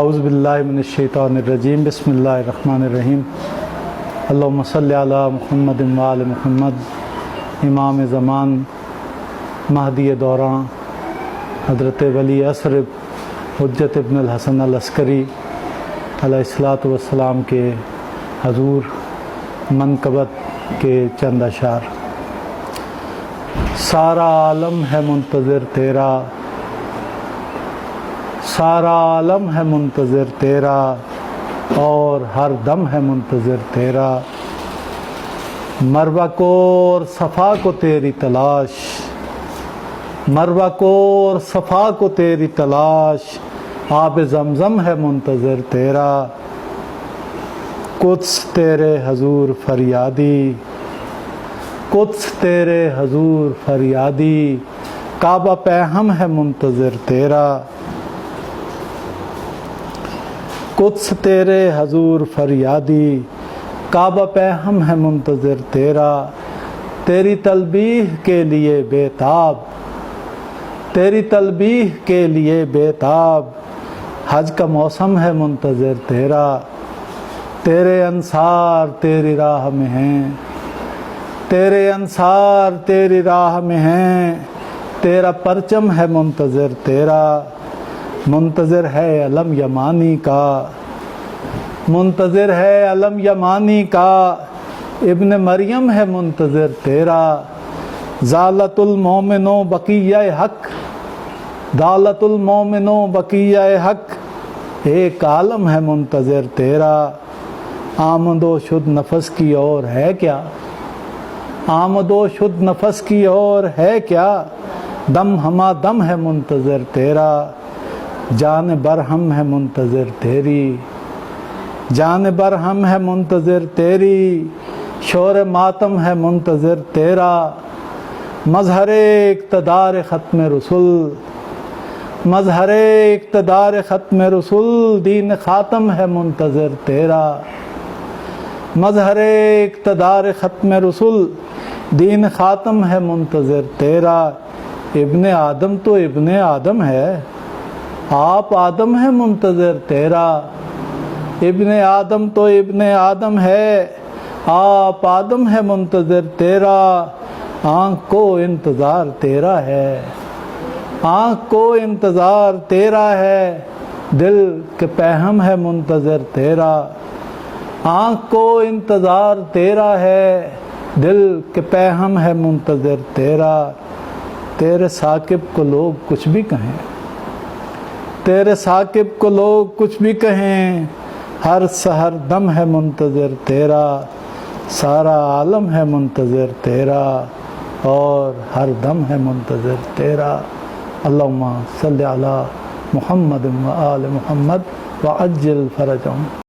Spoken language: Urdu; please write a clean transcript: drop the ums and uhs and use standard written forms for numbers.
اعوذ باللہ من الشیطان الرجیم بسم اللہ الرحمن الرحیم اللہم صلی علی محمد و آل محمد۔ امام زمان مہدی دوراں حضرت ولی عصر حجت ابن الحسن العسکری علیہ الصلاۃ والسلام کے حضور منقبت کے چند اشعار۔ سارا عالم ہے منتظر تیرا، سارا عالم ہے منتظر تیرا، اور ہر دم ہے منتظر تیرا۔ مروہ کو اور صفا کو تیری تلاش، مروہ کو اور صفا کو تیری تلاش، آب زمزم ہے منتظر تیرا۔ قدس تیرے حضور فریادی، قدس تیرے حضور فریادی، کعبہ پہ ہم ہے منتظر تیرا۔ قدس تیرے حضور فریادی، کعبہ پہ ہم ہے منتظر تیرا۔ تیری تلبیح کے لیے بے تاب، تیری تلبیح کے لیے بے تاب، حج کا موسم ہے منتظر تیرا۔ تیرے انصار تیری راہ میں ہیں، تیرے انصار تیری راہ میں ہیں، تیرا پرچم ہے منتظر تیرا۔ منتظر ہے علم یمانی کا، منتظر ہے علم یمانی کا، ابن مریم ہے منتظر تیرا۔ ذالت المومنوں بقیہ حق، ذالت المومنوں بقیہ حق، ایک عالم ہے منتظر تیرا۔ آمد و شد نفس کی اور ہے کیا، آمد و شد نفس کی اور ہے کیا، دم ہما دم ہے منتظر تیرا۔ جان برہم ہے منتظر تیری، جان برہم ہے منتظر تیری، شور ماتم ہے منتظر تیرا۔ مظہر اقتدار ختم رسول، مظہر اقتدار ختم رسول، دین خاتم ہے منتظر تیرا۔ مظہر اقتدار ختم رسول، دین خاتم ہے منتظر تیرا۔ ابن آدم تو ابن آدم ہے، آپ آدم ہے منتظر تیرا۔ ابن آدم تو ابن آدم ہے، آپ آدم ہے منتظر تیرا۔ آنکھ کو انتظار تیرا ہے، آنکھ کو انتظار تیرا ہے، دل کے پیہم ہے منتظر تیرا۔ آنکھ کو انتظار تیرا ہے، دل کے پیہم ہے منتظر تیرا۔ تیرے ثاقب کو لوگ کچھ بھی کہیں، تیرے ثاقب کو لوگ کچھ بھی کہیں، ہر سحر دم ہے منتظر تیرا۔ سارا عالم ہے منتظر تیرا، اور ہر دم ہے منتظر تیرا۔ اللہم صلی علی محمد و آل محمد وعجل فرجہم۔